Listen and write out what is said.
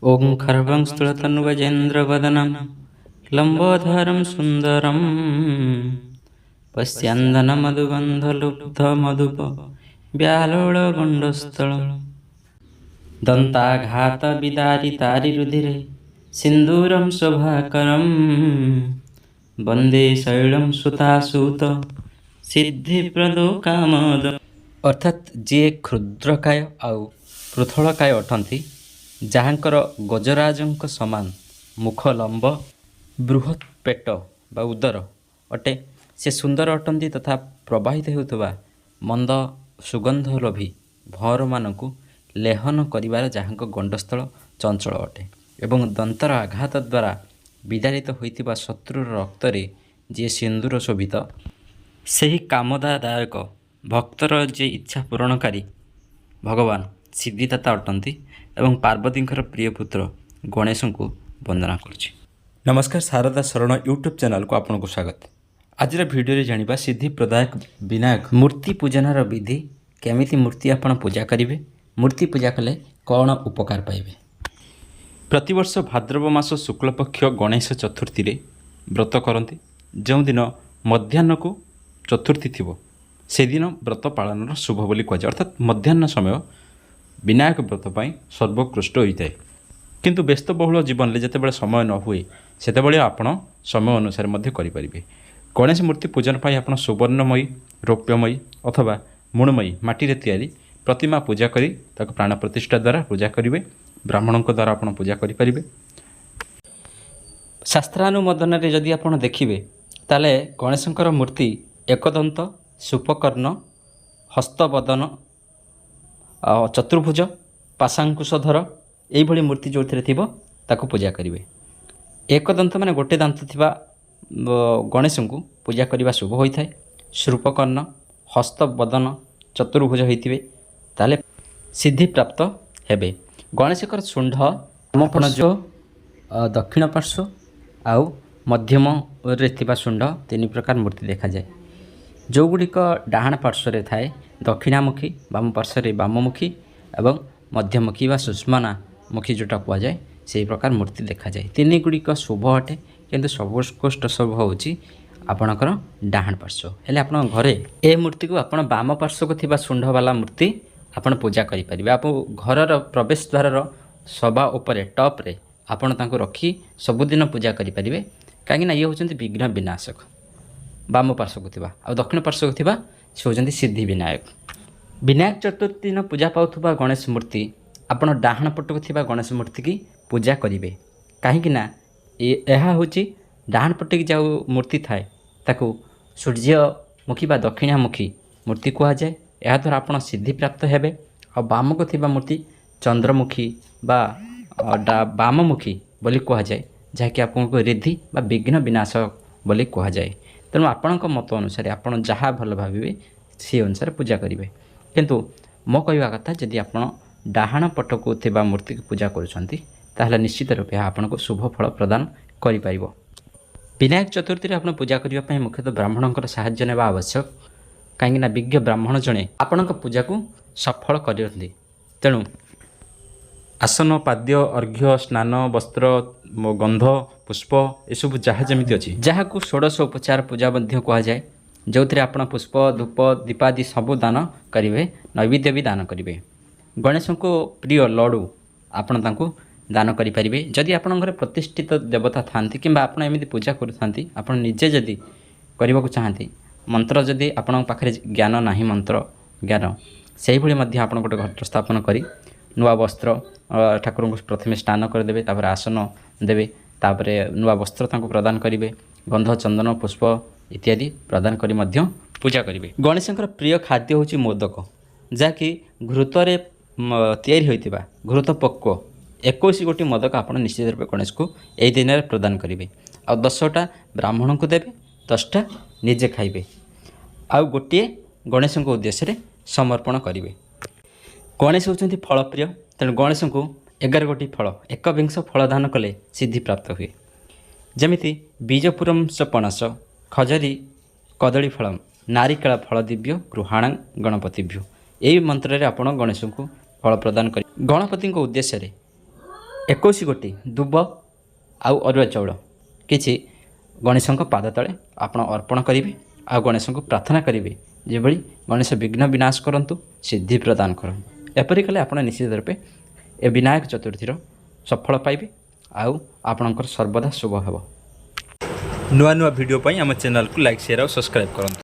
ओं खर्वं स्तुलतनुगजेन्द्रवदनं लम्बोदरं सुन्दरं पश्यन्दनमधुगन्धलुब्धमधुप व्यालोळगुण्डस्थलं दन्ताघातविदारितारिरुधिरे सिन्दूरं शोभाकरं वन्दे शैलं सुतासुत सिद्धिप्रदो कामद। अर्थात जी क्षुद्रकाय आउ पृथुलकाय अटंती ଯାହାଙ୍କର ଗଜରାଜଙ୍କ ସମାନ ମୁଖ ଲମ୍ବ ବୃହତ୍ ପେଟ ବା ଉଦର ଅଟେ, ସେ ସୁନ୍ଦର ଅଟନ୍ତି ତଥା ପ୍ରବାହିତ ହେଉଥିବା ମନ୍ଦ ସୁଗନ୍ଧଲୋଭୀ ଭଅଁରମାନଙ୍କୁ ଲେହନ କରିବାର ଯାହାଙ୍କ ଗଣ୍ଡସ୍ଥଳ ଚଞ୍ଚଳ ଅଟେ ଏବଂ ଦନ୍ତର ଆଘାତ ଦ୍ୱାରା ବିଦାରିତ ହୋଇଥିବା ଶତ୍ରୁର ରକ୍ତରେ ଯିଏ ସିନ୍ଦୁର ଶୋଭିତ, ସେହି କାମଦାଦାୟକ ଭକ୍ତର ଯିଏ ଇଚ୍ଛା ପୂରଣକାରୀ ଭଗବାନ ସିଦ୍ଧିଦାତା ଅଟନ୍ତି ଏବଂ ପାର୍ବତୀଙ୍କର ପ୍ରିୟ ପୁତ୍ର ଗଣେଶଙ୍କୁ ବନ୍ଦନା କରୁଛି। ନମସ୍କାର, ଶାରଦା ଶରଣ ୟୁଟ୍ୟୁବ୍ ଚ୍ୟାନେଲକୁ ଆପଣଙ୍କୁ ସ୍ୱାଗତ। ଆଜିର ଭିଡ଼ିଓରେ ଜାଣିବା ସିଦ୍ଧି ପ୍ରଦାୟକ ବିନାୟକ ମୂର୍ତ୍ତି ପୂଜନର ବିଧି, କେମିତି ମୂର୍ତ୍ତି ଆପଣ ପୂଜା କରିବେ, ମୂର୍ତ୍ତି ପୂଜା କଲେ କ'ଣ ଉପକାର ପାଇବେ। ପ୍ରତିବର୍ଷ ଭାଦ୍ରବ ମାସ ଶୁକ୍ଳପକ୍ଷ ଗଣେଶ ଚତୁର୍ଥୀରେ ବ୍ରତ କରନ୍ତି। ଯେଉଁଦିନ ମଧ୍ୟାହ୍ନକୁ ଚତୁର୍ଥୀ ଥିବ ସେଦିନ ବ୍ରତ ପାଳନର ଶୁଭ ବୋଲି କୁହାଯାଏ। ଅର୍ଥାତ୍ ମଧ୍ୟାହ୍ନ ସମୟ ବିନାୟକ ବ୍ରତ ପାଇଁ ସର୍ବୋତ୍କୃଷ୍ଟ ହୋଇଥାଏ। କିନ୍ତୁ ବ୍ୟସ୍ତବହୁଳ ଜୀବନରେ ଯେତେବେଳେ ସମୟ ନ ହୁଏ ସେତେବେଳେ ଆପଣ ସମୟ ଅନୁସାରେ ମଧ୍ୟ କରିପାରିବେ। ଗଣେଶ ମୂର୍ତ୍ତି ପୂଜନ ପାଇଁ ଆପଣ ସୁବର୍ଣ୍ଣମୟୀ, ରୌପ୍ୟମୟୀ ଅଥବା ମୃଣ୍ମୟୀ ମାଟିରେ ତିଆରି ପ୍ରତିମା ପୂଜା କରି ତାକୁ ପ୍ରାଣ ପ୍ରତିଷ୍ଠା ଦ୍ୱାରା ପୂଜା କରିବେ। ବ୍ରାହ୍ମଣଙ୍କ ଦ୍ୱାରା ଆପଣ ପୂଜା କରିପାରିବେ। ଶାସ୍ତ୍ରାନୁମୋଦନରେ ଯଦି ଆପଣ ଦେଖିବେ ତାହେଲେ ଗଣେଶଙ୍କର ମୂର୍ତ୍ତି ଏକଦନ୍ତ, ସୁପକର୍ଣ୍ଣ, ହସ୍ତବଦନ, ଚତୁର୍ଭୁଜ, ପାଶାଙ୍କୁଶଧର ଏଇଭଳି ମୂର୍ତ୍ତି ଯେଉଁଥିରେ ଥିବ ତାକୁ ପୂଜା କରିବେ। ଏକଦନ୍ତ ମାନେ ଗୋଟେ ଦାନ୍ତ ଥିବା ଗଣେଶଙ୍କୁ ପୂଜା କରିବା ଶୁଭ ହୋଇଥାଏ। ଶୂର୍ପକର୍ଣ୍ଣ, ହସ୍ତବଦନ, ଚତୁର୍ଭୁଜ ହୋଇଥିବେ ତାହେଲେ ସିଦ୍ଧିପ୍ରାପ୍ତ ହେବେ। ଗଣେଶଙ୍କର ଶୁଣ୍ଢ ଦକ୍ଷିଣ ପାର୍ଶ୍ୱ ଆଉ ମଧ୍ୟମରେ ଥିବା ଶୁଣ୍ଢ ତିନି ପ୍ରକାର ମୂର୍ତ୍ତି ଦେଖାଯାଏ। ଯେଉଁଗୁଡ଼ିକ ଡାହାଣ ପାର୍ଶ୍ୱରେ ଥାଏ ଦକ୍ଷିଣାମୁଖୀ, ବାମ ପାର୍ଶ୍ୱରେ ବାମମୁଖୀ ଏବଂ ମଧ୍ୟମୁଖୀ ବା ସୁଷ୍ମନାମୁଖୀ ଯେଉଁଟା କୁହାଯାଏ ସେହି ପ୍ରକାର ମୂର୍ତ୍ତି ଦେଖାଯାଏ। ତିନିଗୁଡ଼ିକ ଶୁଭ ଅଟେ, କିନ୍ତୁ ସର୍ବୋତ୍କୃଷ୍ଟ ଶୁଭ ହେଉଛି ଆପଣଙ୍କର ଡାହାଣ ପାର୍ଶ୍ୱ। ହେଲେ ଆପଣଙ୍କ ଘରେ ଏ ମୂର୍ତ୍ତିକୁ ଆପଣ ବାମ ପାର୍ଶ୍ୱକୁ ଥିବା ଶୁଣ୍ଢବାଲା ମୂର୍ତ୍ତି ଆପଣ ପୂଜା କରିପାରିବେ। ଆପଣ ଘରର ପ୍ରବେଶ ଦ୍ୱାରର ସବା ଉପରେ ଟପ୍ରେ ଆପଣ ତାଙ୍କୁ ରଖି ସବୁଦିନ ପୂଜା କରିପାରିବେ। କାହିଁକିନା ଇଏ ହେଉଛନ୍ତି ବିଘ୍ନ ବିନାଶକ ବାମ ପାର୍ଶ୍ୱକୁ ଥିବା, ଆଉ ଦକ୍ଷିଣ ପାର୍ଶ୍ୱକୁ ଥିବା ସେ ହେଉଛନ୍ତି ସିଦ୍ଧି ବିନାୟକ। ବିନାୟକ ଚତୁର୍ଥୀ ଦିନ ପୂଜା ପାଉଥିବା ଗଣେଶ ମୂର୍ତ୍ତି ଆପଣ ଡାହାଣ ପଟକୁ ଥିବା ଗଣେଶ ମୂର୍ତ୍ତିକି ପୂଜା କରିବେ। କାହିଁକିନା ଏହା ହେଉଛି ଡାହାଣ ପଟିକି ଯେଉଁ ମୂର୍ତ୍ତି ଥାଏ ତାକୁ ସୂର୍ଯ୍ୟମୁଖୀ ବା ଦକ୍ଷିଣାମୁଖୀ ମୂର୍ତ୍ତି କୁହାଯାଏ। ଏହାଦ୍ୱାରା ଆପଣ ସିଦ୍ଧିପ୍ରାପ୍ତ ହେବେ। ଆଉ ବାମକୁ ଥିବା ମୂର୍ତ୍ତି ଚନ୍ଦ୍ରମୁଖୀ ବା ବାମମୁଖୀ ବୋଲି କୁହାଯାଏ, ଯାହାକି ଆପଣଙ୍କୁ ରିଦ୍ଧି ବା ବିଘ୍ନ ବିନାଶ ବୋଲି କୁହାଯାଏ। ତେଣୁ ଆପଣଙ୍କ ମତ ଅନୁସାରେ ଆପଣ ଯାହା ଭଲ ଭାବିବେ ସେହି ଅନୁସାରେ ପୂଜା କରିବେ। କିନ୍ତୁ ମୋ କହିବା କଥା, ଯଦି ଆପଣ ଡାହାଣ ପଟକୁ ଥିବା ମୂର୍ତ୍ତିକୁ ପୂଜା କରୁଛନ୍ତି ତାହେଲେ ନିଶ୍ଚିତ ରୂପେ ଏହା ଆପଣଙ୍କୁ ଶୁଭ ଫଳ ପ୍ରଦାନ କରିପାରିବ। ବିନାୟକ ଚତୁର୍ଥୀରେ ଆପଣ ପୂଜା କରିବା ପାଇଁ ମୁଖ୍ୟତଃ ବ୍ରାହ୍ମଣଙ୍କର ସାହାଯ୍ୟ ନେବା ଆବଶ୍ୟକ। କାହିଁକିନା ବିଜ୍ଞ ବ୍ରାହ୍ମଣ ଜଣେ ଆପଣଙ୍କ ପୂଜାକୁ ସଫଳ କରନ୍ତି। ତେଣୁ ଆସନ, ପାଦ୍ୟ, ଅର୍ଘ୍ୟ, ସ୍ନାନ, ବସ୍ତ୍ର, ଗନ୍ଧ, ପୁଷ୍ପ ଏସବୁ ଯାହା ଯେମିତି ଅଛି, ଯାହାକୁ ଷୋଡ଼ଶ ଉପଚାର ପୂଜା ମଧ୍ୟ କୁହାଯାଏ, ଯେଉଁଥିରେ ଆପଣ ପୁଷ୍ପ, ଧୂପ, ଦୀପାଦି ସବୁ ଦାନ କରିବେ, ନୈବେଦ୍ୟ ବି ଦାନ କରିବେ। ଗଣେଶଙ୍କୁ ପ୍ରିୟ ଲଡ଼ୁ ଆପଣ ତାଙ୍କୁ ଦାନ କରିପାରିବେ। ଯଦି ଆପଣଙ୍କ ଘରେ ପ୍ରତିଷ୍ଠିତ ଦେବତା ଥାଆନ୍ତି କିମ୍ବା ଆପଣ ଏମିତି ପୂଜା କରୁଥାନ୍ତି, ଆପଣ ନିଜେ ଯଦି କରିବାକୁ ଚାହାନ୍ତି, ମନ୍ତ୍ର ଯଦି ଆପଣଙ୍କ ପାଖରେ ଜ୍ଞାନ ନାହିଁ, ମନ୍ତ୍ର ଜ୍ଞାନ, ସେହିଭଳି ମଧ୍ୟ ଆପଣ ଗୋଟେ ଘଟ ସ୍ଥାପନ କରି ନୂଆ ବସ୍ତ୍ର ଠାକୁରଙ୍କୁ ପ୍ରଥମେ ସ୍ନାନ କରିଦେବେ, ତାପରେ ଆସନ ଦେବେ, ତାପରେ ନୂଆ ବସ୍ତ୍ର ତାଙ୍କୁ ପ୍ରଦାନ କରିବେ, ଗନ୍ଧ, ଚନ୍ଦନ, ପୁଷ୍ପ ଇତ୍ୟାଦି ପ୍ରଦାନ କରି ମଧ୍ୟ ପୂଜା କରିବେ। ଗଣେଶଙ୍କର ପ୍ରିୟ ଖାଦ୍ୟ ହେଉଛି ମୋଦକ, ଯାହାକି ଘୃତରେ ତିଆରି ହୋଇଥିବା ଘୃତ ପକ୍ୱ 21 ଗୋଟି ମୋଦକ ଆପଣ ନିଶ୍ଚିତ ରୂପେ ଗଣେଶକୁ ଏହି ଦିନରେ ପ୍ରଦାନ କରିବେ। ଆଉ 10ଟା ବ୍ରାହ୍ମଣଙ୍କୁ ଦେବେ, 10ଟା ନିଜେ ଖାଇବେ, ଆଉ ଗୋଟିଏ ଗଣେଶଙ୍କ ଉଦ୍ଦେଶ୍ୟରେ ସମର୍ପଣ କରିବେ। ଗଣେଶ ହେଉଛନ୍ତି ଫଳପ୍ରିୟ, ତେଣୁ ଗଣେଶଙ୍କୁ 11 ଗୋଟି ଫଳ, ଏକବିଂଶ ଫଳ ଦାନ କଲେ ସିଦ୍ଧିପ୍ରାପ୍ତ ହୁଏ। ଯେମିତି ବୀଜପୁରଂ ପଣସ, ଖଜରି କଦଳୀ ଫଳମ୍, ନାରିକେଳ ଫଳ ଦିବ୍ୟ, ଗୃହାଣାଂ ଗଣପତିଭ୍ୟୁ। ଏହି ମନ୍ତ୍ରରେ ଆପଣ ଗଣେଶଙ୍କୁ ଫଳ ପ୍ରଦାନ କରି ଗଣପତିଙ୍କ ଉଦ୍ଦେଶ୍ୟରେ 21 ଗୋଟି ଦୁବ ଆଉ ଅରୁଆ ଚାଉଳ କିଛି ଗଣେଶଙ୍କ ପାଦ ତଳେ ଆପଣ ଅର୍ପଣ କରିବେ ଆଉ ଗଣେଶଙ୍କୁ ପ୍ରାର୍ଥନା କରିବେ ଯେଭଳି ଗଣେଶ ବିଘ୍ନ ବିନାଶ କରନ୍ତୁ, ସିଦ୍ଧି ପ୍ରଦାନ କରନ୍ତୁ। ଏପରି କଲେ ଆପଣ ନିଶ୍ଚିତ ରୂପେ ଏ ବିନାୟକ ଚତୁର୍ଥୀର ସଫଳ ପାଇବେ ଆଉ ଆପଣଙ୍କର ସର୍ବଦା ଶୁଭ ହେବ। ନୂଆ ନୂଆ ଭିଡ଼ିଓ ପାଇଁ ଆମ ଚ୍ୟାନେଲକୁ ଲାଇକ୍, ସେୟାର ଆଉ ସବସ୍କ୍ରାଇବ୍ କରନ୍ତୁ।